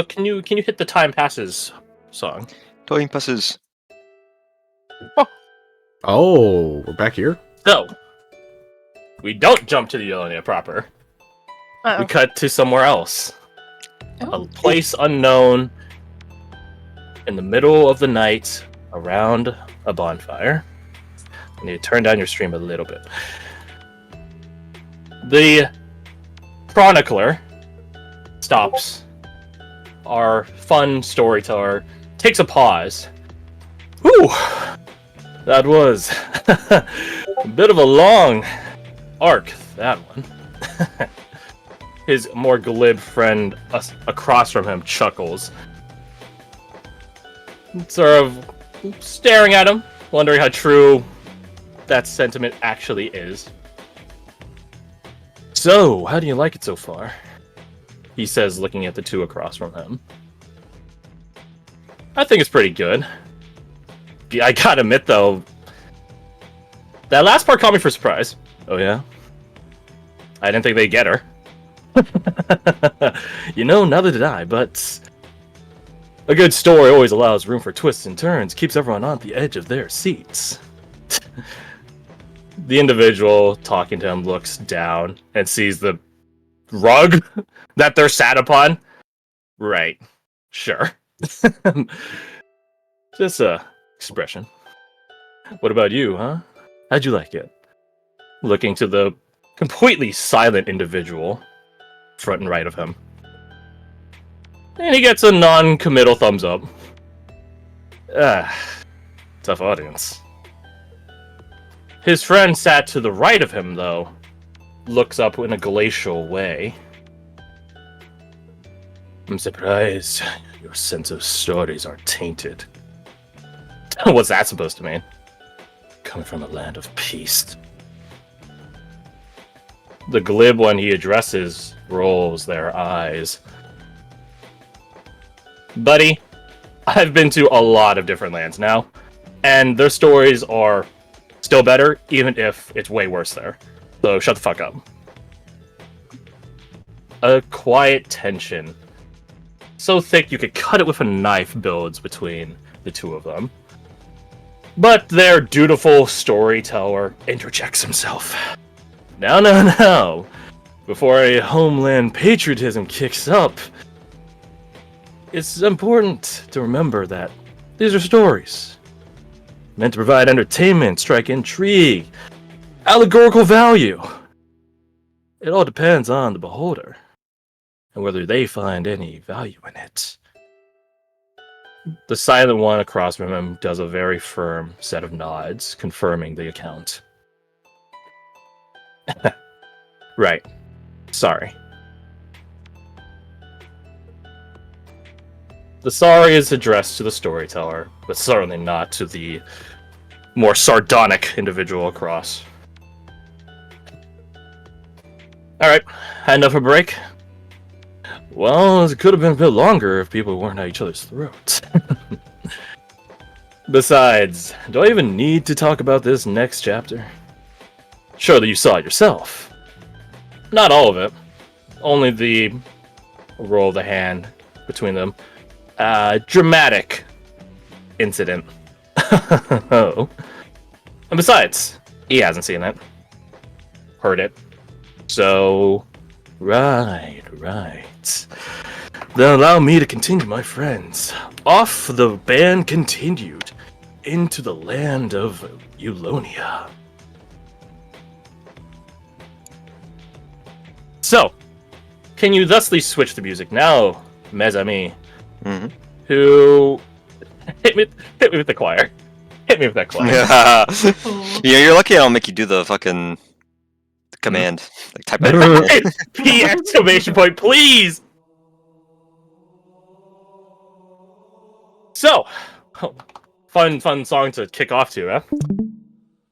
Can you hit the time passes song? Time passes. Oh, we're back here? So we don't jump to the Yolonia proper. Uh-oh. We cut to somewhere else. Oh. A place unknown in the middle of the night around a bonfire. I need to turn down your stream a little bit. The chronicler stops. Our fun storyteller takes a pause. Whew! That was a bit of a long arc, that one. His more glib friend across from him chuckles. Sort of staring at him, wondering how true that sentiment actually is. So, how do you like it so far? He says, looking at the two across from him. I think it's pretty good. I gotta admit, though, that last part caught me for surprise. Oh, yeah? I didn't think they'd get her. Neither did I, but a good story always allows room for twists and turns, keeps everyone on the edge of their seats. The individual talking to him looks down and sees the rug that they're sat upon. Right. Sure. Just a expression. What about you, huh? How'd you like it? Looking to the completely silent individual front and right of him. And he gets a non-committal thumbs up. Tough audience. His friend sat to the right of him, though, looks up in a glacial way. I'm surprised your sense of stories are tainted. What's that supposed to mean? Coming from a land of peace. The glib one he addresses rolls their eyes. Buddy, I've been to a lot of different lands now, and their stories are still better, even if it's way worse there. So shut the fuck up. A quiet tension, so thick you could cut it with a knife, builds between the two of them. But their dutiful storyteller interjects himself. No. Before a homeland patriotism kicks up, it's important to remember that these are stories meant to provide entertainment, strike intrigue, allegorical value. It all depends on the beholder and whether they find any value in it. The silent one across from him does a very firm set of nods, confirming the account. Right. Sorry. The sorry is addressed to the storyteller, but certainly not to the more sardonic individual across. Alright, had enough of a break? Well, it could have been a bit longer if people weren't at each other's throats. Besides, do I even need to talk about this next chapter? Surely you saw it yourself. Not all of it. Only the roll of the hand between them. Dramatic incident. Oh. And besides, he hasn't seen it. Heard it. So, right. Then allow me to continue, my friends. Off the band continued into the land of Eulonia. So, can you thusly switch the music now, mes amis? Mm-hmm. Who hit me with the choir. Hit me with that choir. Yeah, you're lucky I don't make you do the fucking command. Like type it. P exclamation point, please. So, fun song to kick off to, huh?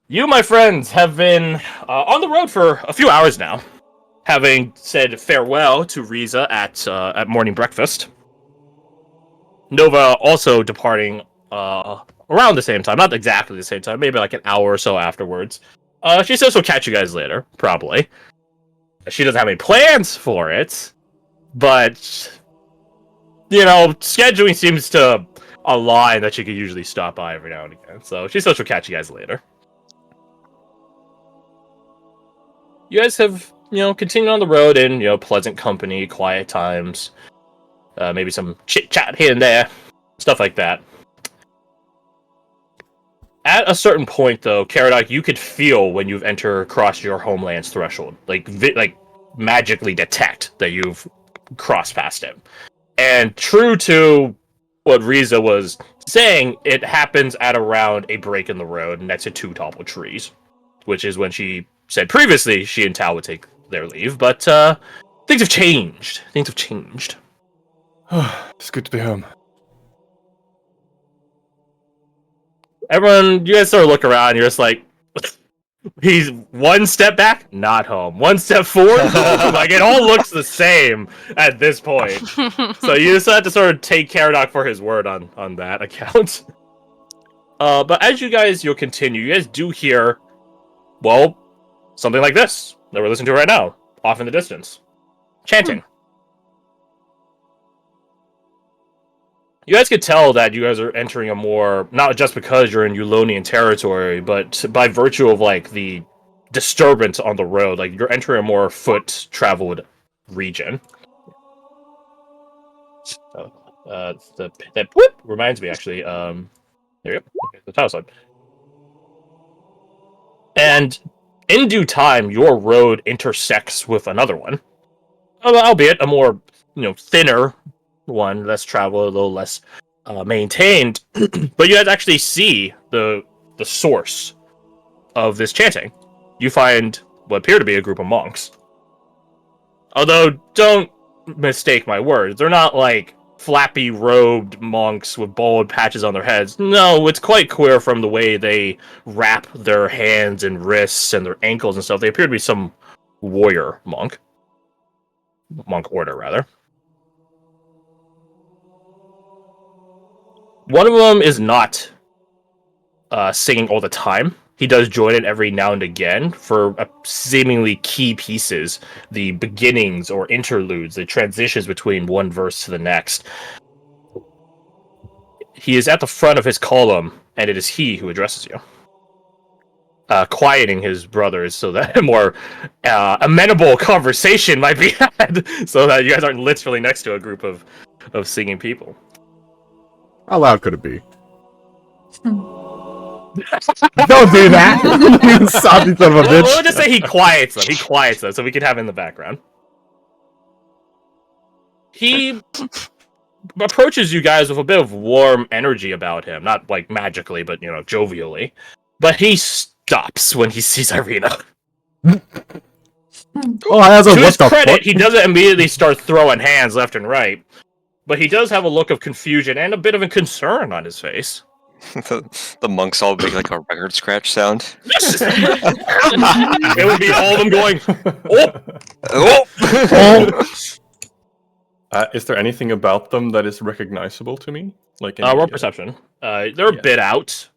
You, my friends, have been on the road for a few hours now, having said farewell to Riza at morning breakfast. Nova also departing around the same time, not exactly the same time, maybe like an hour or so afterwards. She says she'll catch you guys later, probably. She doesn't have any plans for it, but scheduling seems to align that she could usually stop by every now and again. So she says she'll catch you guys later. You guys have, continued on the road in, pleasant company, quiet times, maybe some chit-chat here and there, stuff like that. At a certain point, though, Caradoc, you could feel when you've entered across your homeland's threshold, like magically detect that you've crossed past him. And true to what Riza was saying, it happens at around a break in the road next to two toppled trees, which is when she said previously she and Tao would take their leave, but things have changed. It's good to be home. Everyone, you guys sort of look around, you're just like, he's one step back, not home. One step forward, home. Like, it all looks the same at this point. So you just have to sort of take Caradoc for his word on that account. But as you'll continue, you guys do hear, well, something like this that we're listening to right now, off in the distance. Chanting. You guys could tell that you guys are entering a more, not just because you're in Eulonian territory, but by virtue of, like, the disturbance on the road. Like, you're entering a more foot-traveled region. That whoop reminds me, actually. There you go. Okay, the title slide. And in due time, your road intersects with another one. Albeit a more, thinner one, less traveled, a little less maintained. But you guys actually see the source of this chanting. You find what appear to be a group of monks. Although, don't mistake my words, they're not like flappy robed monks with bald patches on their heads. No, it's quite clear from the way they wrap their hands and wrists and their ankles and stuff. They appear to be some warrior monk order, rather. One of them is not singing all the time. He does join it every now and again for seemingly key pieces, the beginnings or interludes, the transitions between one verse to the next. He is at the front of his column, and it is he who addresses you, quieting his brothers so that a more amenable conversation might be had, so that you guys aren't literally next to a group of singing people. How loud could it be? Don't do that! You saucy son of a bitch! We'll just say he quiets them, so we can have it in the background. He approaches you guys with a bit of warm energy about him. Not, like, magically, but, jovially. But he stops when he sees Irina. Oh, as a to his what the credit, fuck? he doesn't immediately start throwing hands left and right. But he does have a look of confusion and a bit of a concern on his face. The monks all make like a record scratch sound. It would be all of them going, oh! Is there anything about them that is recognizable to me? Like roll perception. They're a bit out,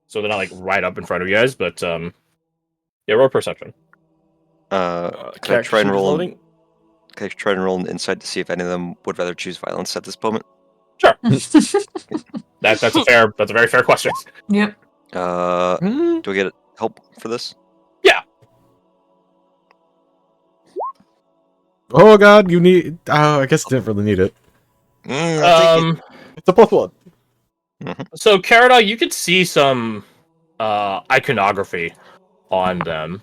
so they're not like right up in front of you guys. But roll perception. Can I try and roll? Can I try and roll an insight to see if any of them would rather choose violence at this moment? Sure. That's a very fair question. Yep. Do I get help for this? Yeah. Oh god, you need... I guess you didn't really need it. It's a +1. Mm-hmm. So, Caradoc, you could see some iconography on them.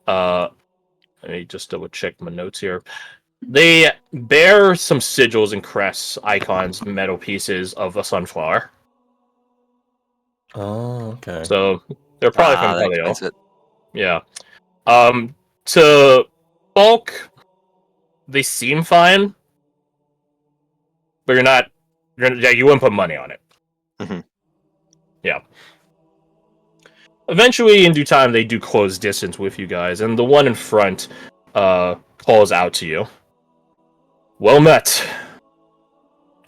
Let me just double check my notes here. They bear some sigils and crests, icons, metal pieces of a sunflower. Oh, okay. So they're probably from that Paleo. explains it. Yeah. To bulk, they seem fine, but you wouldn't put money on it. Mhm. Yeah. Eventually, in due time, they do close distance with you guys, and the one in front calls out to you. Well met.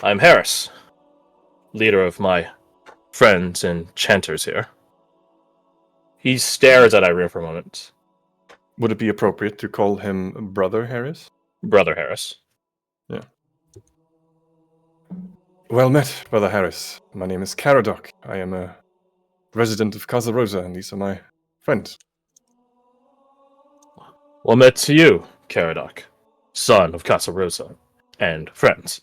I'm Harris, leader of my friends and chanters here. He stares at Irene for a moment. Would it be appropriate to call him Brother Harris? Brother Harris. Yeah. Well met, Brother Harris. My name is Caradoc. I am a resident of Casa Rosa, and these are my friends. Well met to you, Caradoc, son of Casa Rosa, and friends.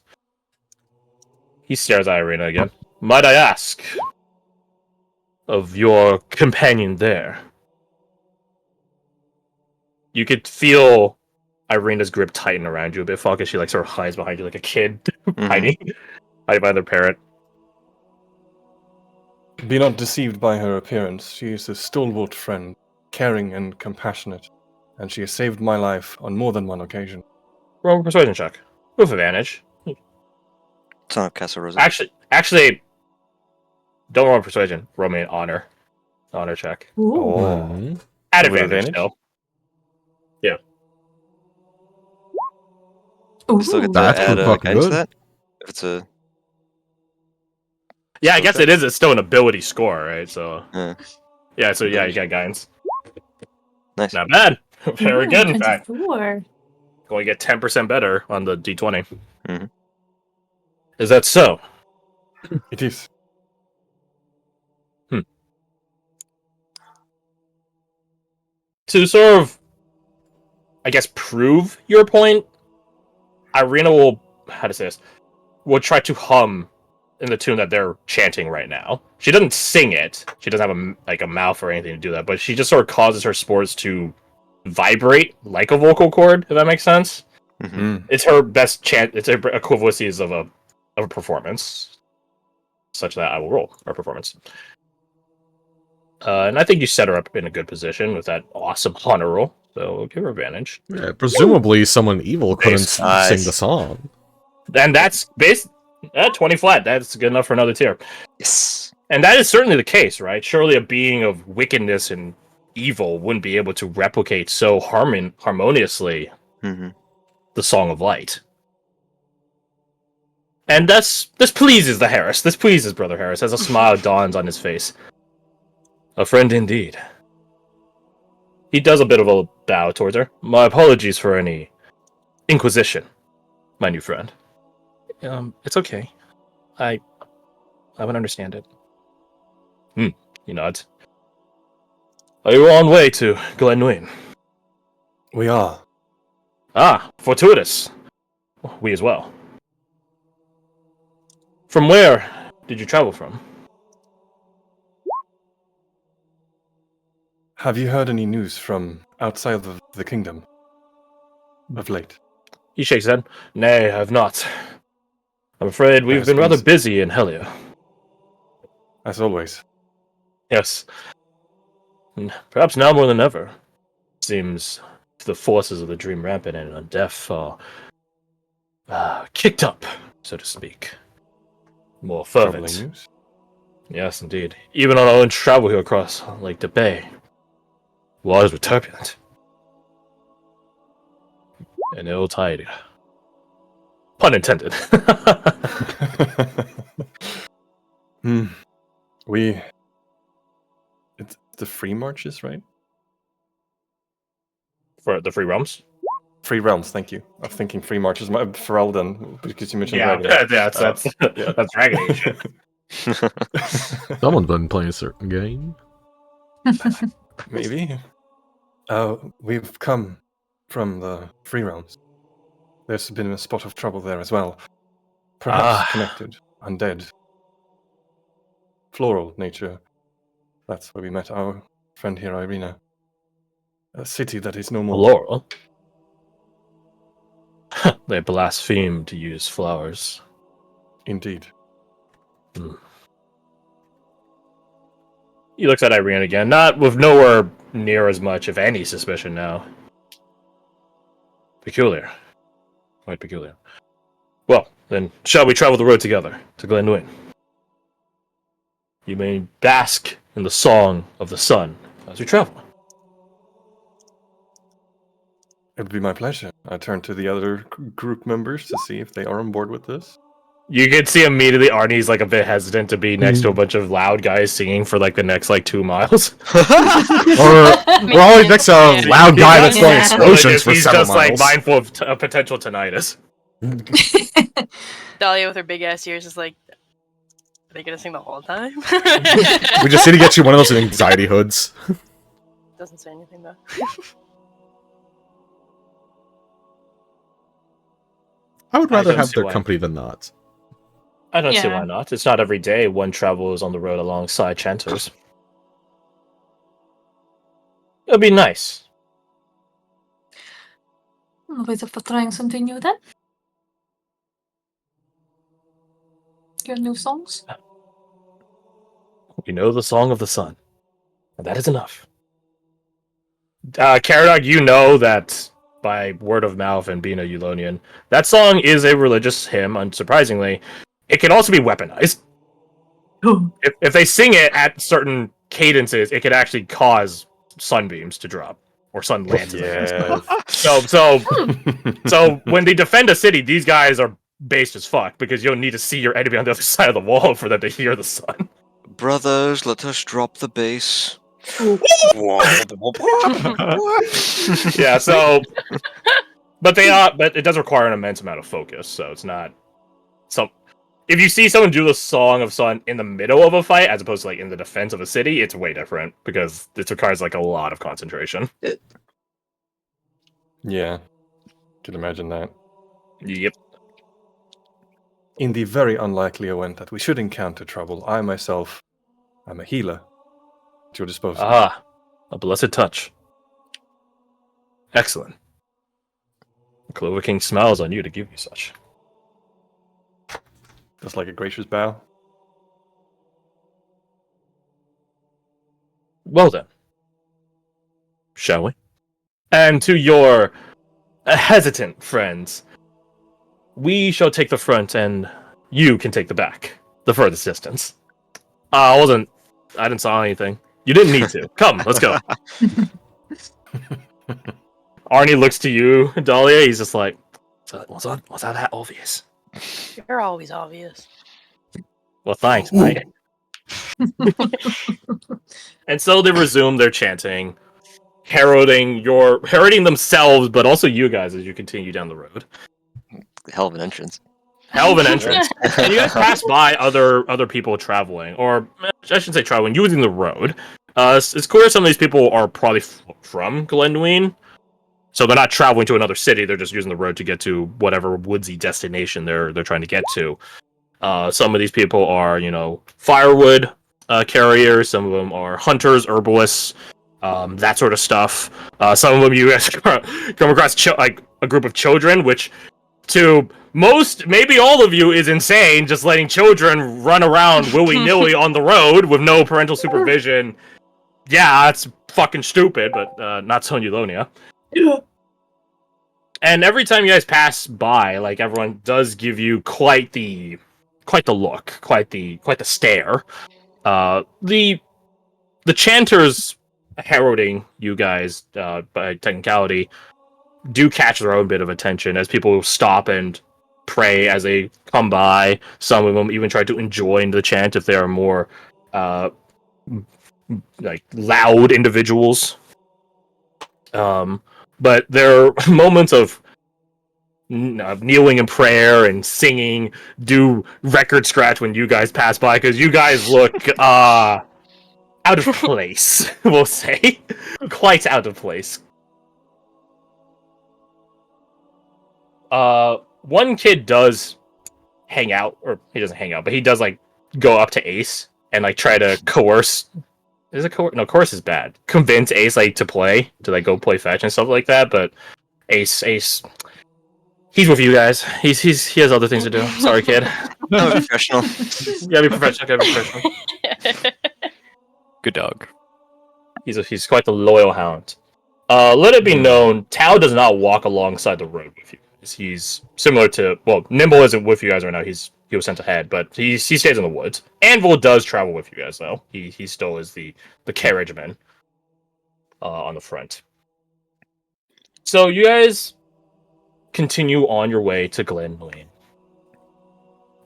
He stares at Irina again. Might I ask of your companion there? You could feel Irina's grip tighten around you a bit, Falk, as she like sort of hides behind you like a kid hiding by their parent. Be not deceived by her appearance. She is a stalwart friend, caring and compassionate, and she has saved my life on more than one occasion. Roll a persuasion check. With advantage. Son of Casa Rosa. Actually, don't roll a persuasion. Roll me an honor. Honor check. Hmm. At With advantage, advantage? though. You still get to That's add pretty a fucking guidance to good. that? If it's a... Yeah, I So guess check. it is. It's still an ability score, right? So Yeah. so yeah, you got guidance. Nice. Not bad. Very good, in fact. 24. Going to get 10% better on the D20. Mhm. Is that so? It is. To sort of, I guess, prove your point, Irina will, how to say this, will try to hum in the tune that they're chanting right now. She doesn't sing it. She doesn't have a mouth or anything to do that, but she just sort of causes her spores to vibrate like a vocal cord, if that makes sense. Mm. It's her best chant. It's her equivalencies of a performance, such that I will roll our performance. And I think you set her up in a good position with that awesome honor roll, so we'll give her advantage. Yeah, presumably someone evil couldn't Nice. sing the song. And that's 20 flat. That's good enough for another tier. Yes. And that is certainly the case, right? Surely a being of wickedness and evil wouldn't be able to replicate so harmoniously Mm-hmm. the Song of Light. And this pleases the Harris. This pleases Brother Harris as a smile dawns on his face. A friend indeed. He does a bit of a bow towards her. My apologies for any inquisition, my new friend. It's okay. I would understand it. He nods. Are you on way to Glenwyn? We are. Ah, fortuitous. We as well. From where did you travel from? Have you heard any news from outside of the kingdom of late? He shakes his head. Nay, I have not. I'm afraid we've has been been rather s- busy in Helia. As always. Yes. And perhaps now more than ever. Seems the forces of the Dream Rampant and Undeaf are kicked up, so to speak. More Troubling fervent. news. Yes, indeed. Even on our own travel here across Lake de Bay, waters were turbulent. And ill-tied. Pun intended. It's the free marches, right? For the Free Realms? Free realms, thank you. I'm thinking free marches. For Elden, because you mentioned Yeah, Dragon. that's yeah. that's Dragon Age. Someone's been playing a certain game. Maybe. We've come from the free realms. There's been a spot of trouble there as well. Perhaps connected, undead. Floral nature. That's where we met our friend here, Irina. A city that is no more. Laurel? They blaspheme to use flowers. Indeed. He looks at Irene again, not with nowhere near as much, if any, suspicion now. Peculiar. Quite peculiar. Well, then, shall we travel the road together to Glenwyn? You may bask in the song of the sun as we travel. It would be my pleasure. I turn to the other group members to see if they are on board with this. You can see immediately Arnie's like a bit hesitant to be next to a bunch of loud guys singing for like the next like 2 miles. Or we're always next to a loud guy that's throwing explosions for He's several just miles. like mindful of potential tinnitus. Dahlia with her big ass ears is like, are they gonna sing the whole time? We just need to get you one of those anxiety hoods. Doesn't say anything though. I would I rather don't have see their why. company than not. I don't see Yeah. why not. It's not every day one travels on the road alongside chanters. It'd be nice. Always up for trying something new then. Your new songs? We know the Song of the Sun, and that is enough. Caradog, you know that by word of mouth and being a Eulonian, that song is a religious hymn, unsurprisingly. It can also be weaponized. If they sing it at certain cadences, it could actually cause sunbeams to drop. Or sun lances, I guess. So when they defend a city, these guys are based as fuck, because you'll need to see your enemy on the other side of the wall for them to hear the sun. Brothers, let us drop the bass. Yeah, so but it does require an immense amount of focus, so it's not some if you see someone do the Song of Sun in the middle of a fight as opposed to like in the defense of a city, it's way different because it requires like a lot of concentration. Yeah, can imagine that. Yep. In the very unlikely event that we should encounter trouble, I myself am a healer at your disposal. Ah, a blessed touch. Excellent. Clover King smiles on you to give you such. Just like a gracious bow. Well then, shall we? And to your hesitant friends, we shall take the front and you can take the back. The furthest distance. I didn't saw anything. You didn't need to. Come, let's go. Arnie looks to you, Dahlia. He's just like, was that obvious? You're always obvious. Well, thanks, mate. And so they resume their chanting, heralding themselves, but also you guys as you continue down the road. Hell of an entrance. Hell of an entrance. And you guys pass by other people traveling, or I shouldn't say traveling, using the road. It's clear some of these people are probably from Glenduin, so they're not traveling to another city. They're just using the road to get to whatever woodsy destination they're trying to get to. Some of these people are, firewood carriers. Some of them are hunters, herbalists, that sort of stuff. Some of them you guys come across like a group of children, which to most, maybe all of you, is insane. Just letting children run around willy-nilly on the road with no parental supervision. Yeah, that's fucking stupid, but not so in Eulonia. And every time you guys pass by, like, everyone does give you quite the look, quite the stare. The chanters heralding you guys by technicality do catch their own bit of attention as people stop and pray as they come by. Some of them even try to join the chant if they are more like loud individuals. But there are moments of kneeling in prayer and singing, do record scratch when you guys pass by, because you guys look out of place, we'll say. Quite out of place. One kid does hang out, or he doesn't hang out, but he does like go up to Ace and like try to coerce. Is it coerce? No, coerce is bad. Convince Ace like to go play fetch and stuff like that. But Ace, he's with you guys. He has other things to do. Sorry, kid. No, professional. You gotta be professional. Gotta be professional. Good dog. He's quite the loyal hound. Let it be known, Tao does not walk alongside the road with you. He's similar to, well, Nimble isn't with you guys right now. He was sent ahead, but he stays in the woods. Anvil does travel with you guys though. He still is the carriageman on the front. So you guys continue on your way to Glen Lane.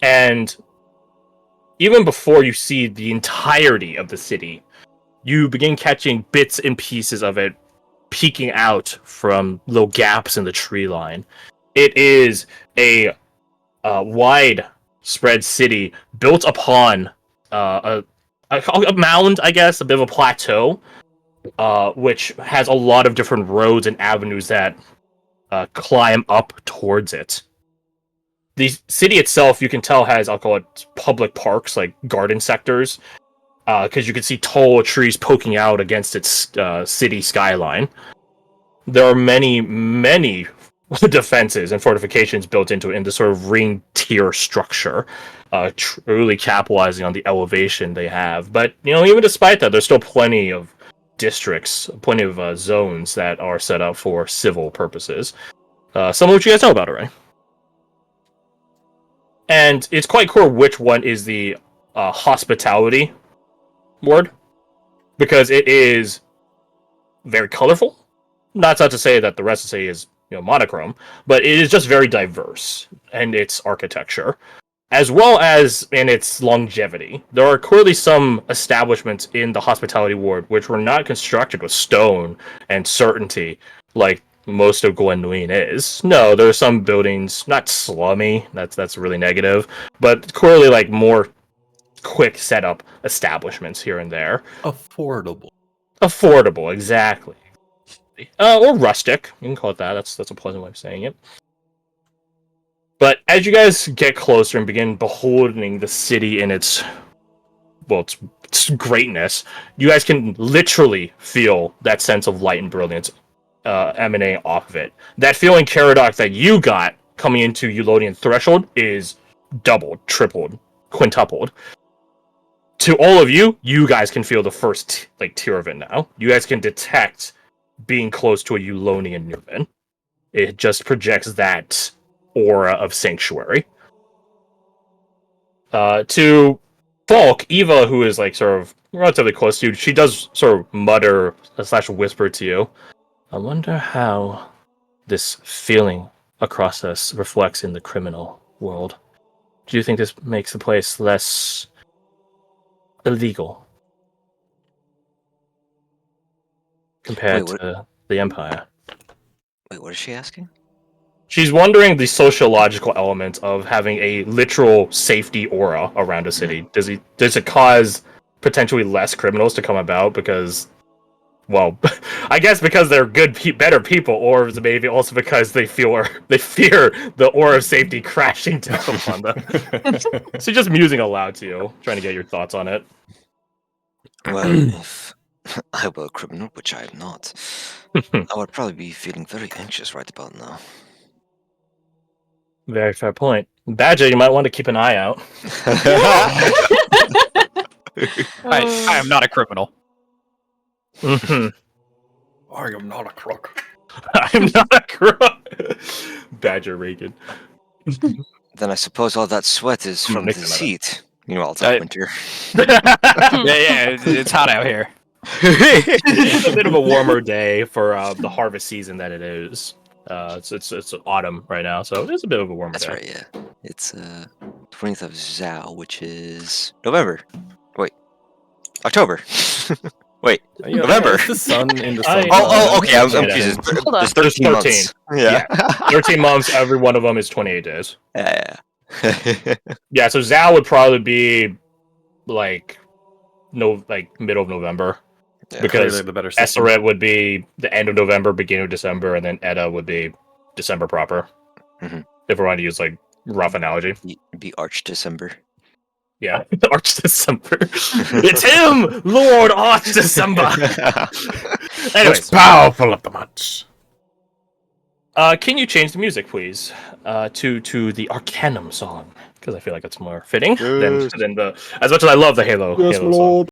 And even before you see the entirety of the city, you begin catching bits and pieces of it peeking out from little gaps in the tree line. It is a widespread city built upon a mound, I guess, a bit of a plateau, which has a lot of different roads and avenues that climb up towards it. The city itself, you can tell, has, I'll call it, public parks, like garden sectors, because you can see tall trees poking out against its city skyline. There are many, many defenses and fortifications built into it in this sort of ring tier structure, truly capitalizing on the elevation they have. But, even despite that, there's still plenty of districts, plenty of zones that are set up for civil purposes. Some of which you guys know about already. And it's quite clear which one is the hospitality ward, because it is very colorful. Not to say that the rest of the city is monochrome, but it is just very diverse in its architecture, as well as in its longevity. There are clearly some establishments in the hospitality ward which were not constructed with stone and certainty like most of Glenween is. No, there are some buildings, not slummy, that's really negative, but clearly like more quick setup establishments here and there. Affordable, exactly. Or rustic, you can call it that. That's a pleasant way of saying it. But as you guys get closer and begin beholding the city in its greatness, you guys can literally feel that sense of light and brilliance emanating off of it. That feeling, Caradoc, that you got coming into Eulodian Threshold is doubled, tripled, quintupled. To all of you, you guys can feel the first tier of it now. You guys can detect being close to a Eulonian Newman. It just projects that aura of sanctuary. To Falk, Eva, who is sort of relatively close to you, she does sort of mutter / whisper to you, I wonder how this feeling across us reflects in the criminal world. Do you think this makes the place less illegal compared to the Empire? Wait, what is she asking? She's wondering the sociological element of having a literal safety aura around a city. Does it cause potentially less criminals to come about because, well, I guess because they're better people, or maybe also because they fear the aura of safety crashing down upon them. So just musing aloud to you, trying to get your thoughts on it. Well, if I were a criminal, which I am not, I would probably be feeling very anxious right about now. Very fair point. Badger, you might want to keep an eye out. I am not a criminal. Mm-hmm. I am not a crook. I'm not a crook. Badger Reagan. Then I suppose all that sweat is from Nick this another. heat. It's winter. Yeah, it's hot out here. It's a bit of a warmer day for the harvest season that it is. It's autumn right now, so it's a bit of a warmer That's day. right, yeah. It's 20th of Zhao, which is November. Wait. October. Wait. November. It's the sun in the sun. Okay. I'm Yeah. confused. Hold on. There's 13 months. Yeah. 13 months, every one of them is 28 days. Yeah. Yeah, so Zhao would probably be middle of November. Yeah, because Clearly the better system. Esseret would be the end of November, beginning of December, and then Edda would be December proper. Mhm. If we're going to use rough analogy. Be Arch December. Yeah, Arch December. It's him, Lord Arch December. Anyways, It's powerful of the much. can you change the music, please, to the Arcanum song? Because I feel like it's more fitting than the. As much as I love the Halo song.